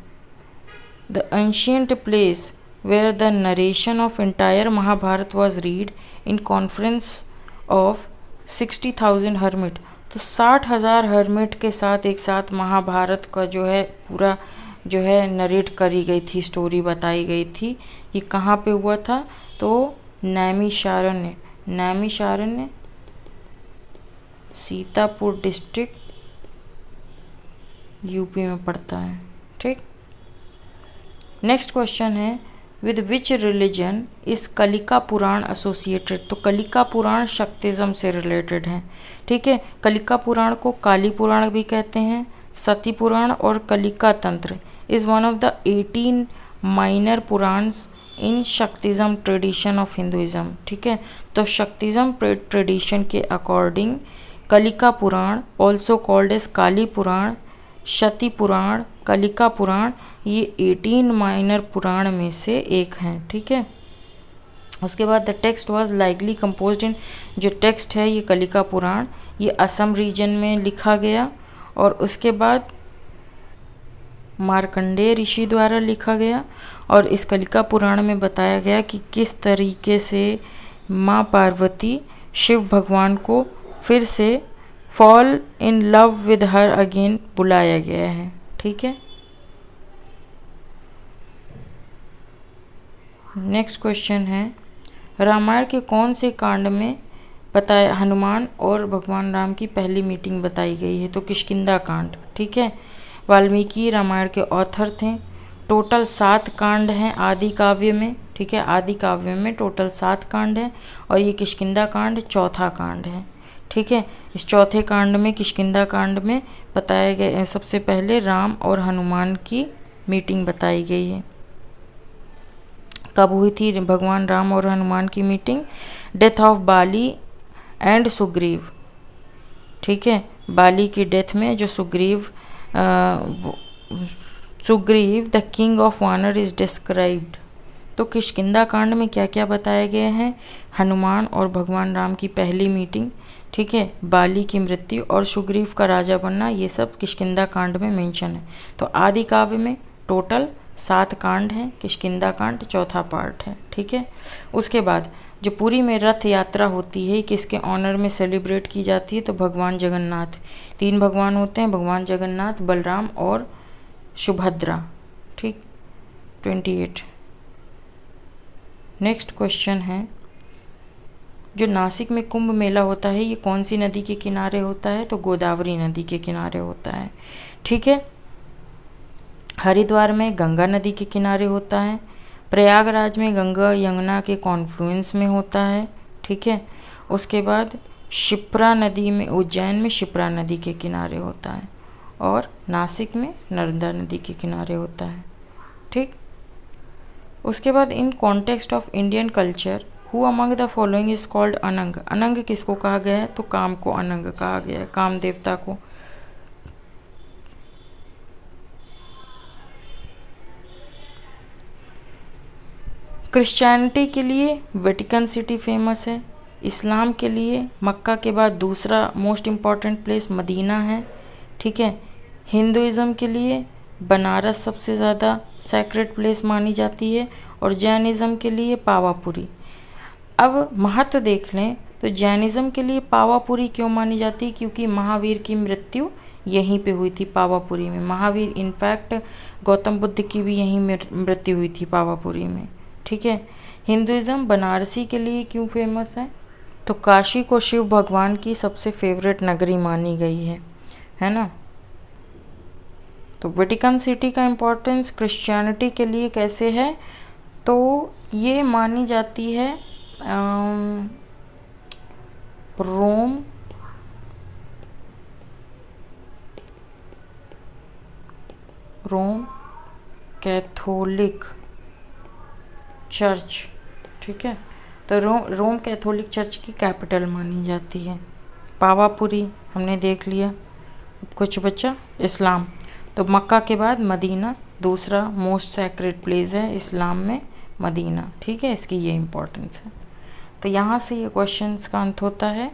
the ancient place where the narration of entire Mahabharata was read in conference of 60,000 hermit. तो 60,000 हर्मिट के साथ एक साथ महाभारत का जो है पूरा जो है नरेट करी गई थी, स्टोरी बताई गई थी। ये कहाँ पे हुआ था, तो नैमिषारण्य सीतापुर डिस्ट्रिक्ट यूपी में पड़ता है। ठीक, नेक्स्ट क्वेश्चन है with which religion is Kalika Purana associated. तो कलिका पुराण शक्तिज्म से रिलेटेड है। ठीक है, कलिका पुराण को काली पुराण भी कहते हैं, सती पुराण और Kalika Tantra is one of the 18 minor Puranas in Shaktism tradition of Hinduism. ठीक है, तो शक्तिज्म ट्रेडिशन के according Kalika Purana also called as Kali Purana, Sati Purana, Kalika Purana, ये 18 माइनर पुराण में से एक हैं। ठीक है, उसके बाद the text was likely composed in, जो टेक्स्ट है ये कलिका पुराण, ये असम रीजन में लिखा गया और उसके बाद मार्कंडेय ऋषि द्वारा लिखा गया। और इस कलिका पुराण में बताया गया कि किस तरीके से माँ पार्वती शिव भगवान को फिर से fall in love with her again बुलाया गया है। ठीक है, नेक्स्ट क्वेश्चन है रामायण के कौन से कांड में बताया हनुमान और भगवान राम की पहली मीटिंग बताई गई है, तो किष्किंधा कांड। ठीक है, वाल्मीकि रामायण के ऑथर थे। टोटल 7 कांड हैं आदि काव्य में। ठीक है, आदि काव्य में टोटल 7 कांड हैं और ये किष्किंधा कांड चौथा कांड है। ठीक है, इस चौथे कांड में किष्किंधा कांड में बताया गया सबसे पहले राम और हनुमान की मीटिंग बताई गई है। कब हुई थी भगवान राम और हनुमान की meeting, death of Bali and Sugriva. ठीक है, बाली की डेथ में जो Sugriva the king of Vanara is described. तो किष्किंधा कांड में क्या क्या बताया गया है, हनुमान और भगवान राम की पहली मीटिंग, ठीक है, बाली की मृत्यु और सुग्रीव का राजा बनना, ये सब किष्किंधा कांड में मेंशन है। तो आदि काव्य में टोटल 7 कांड हैं, किष्किंधा कांड चौथा पार्ट है। ठीक है, उसके बाद जो पुरी में रथ यात्रा होती है किसके ऑनर में सेलिब्रेट की जाती है, तो भगवान जगन्नाथ। 3 भगवान होते हैं, भगवान जगन्नाथ, बलराम और सुभद्रा। ठीक, 28। नेक्स्ट क्वेश्चन है जो नासिक में कुंभ मेला होता है ये कौन सी नदी के किनारे होता है, तो गोदावरी नदी के किनारे होता है। ठीक है, हरिद्वार में गंगा नदी के किनारे होता है, प्रयागराज में गंगा यमुना के कॉन्फ्लुएंस में होता है। ठीक है, उसके बाद शिप्रा नदी में, उज्जैन में शिप्रा नदी के किनारे होता है और नासिक में नर्मदा नदी के किनारे होता है। ठीक, उसके बाद in context of Indian culture who among the following is called अनंग। अनंग किसको कहा गया है, तो काम को अनंग कहा गया है, काम देवता को। क्रिश्चियनिटी के लिए वेटिकन सिटी फेमस है। इस्लाम के लिए मक्का के बाद दूसरा मोस्ट इम्पॉर्टेंट प्लेस मदीना है, ठीक है। हिंदुज़म के लिए बनारस सबसे ज़्यादा सैक्रेड प्लेस मानी जाती है, और जैनिज़्म के लिए पावापुरी। अब महत्व देख लें तो जैनिज़्म के लिए पावापुरी क्यों मानी जाती है, क्योंकि महावीर की मृत्यु यहीं पे हुई थी, पावापुरी में। महावीर इनफैक्ट गौतम बुद्ध की भी यहीं मृत्यु हुई थी, पावापुरी में, ठीक है। हिंदुज़म बनारसी के लिए क्यों फेमस है, तो काशी को शिव भगवान की सबसे फेवरेट नगरी मानी गई है ना। तो वेटिकन सिटी का इम्पोर्टेंस क्रिश्चियनिटी के लिए कैसे है, तो ये मानी जाती है रोम कैथोलिक चर्च, ठीक है। तो रोम कैथोलिक चर्च की कैपिटल मानी जाती है। पावापुरी हमने देख लिया। कुछ बच्चा इस्लाम, तो मक्का के बाद मदीना दूसरा मोस्ट सैक्रेड प्लेस है इस्लाम में, मदीना, ठीक है। इसकी ये इम्पोर्टेंस है। तो यहाँ से ये क्वेश्चंस का अंत होता है।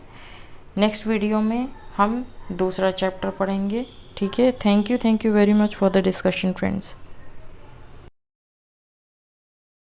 नेक्स्ट वीडियो में हम दूसरा चैप्टर पढ़ेंगे, ठीक है। Thank you very much for the discussion friends.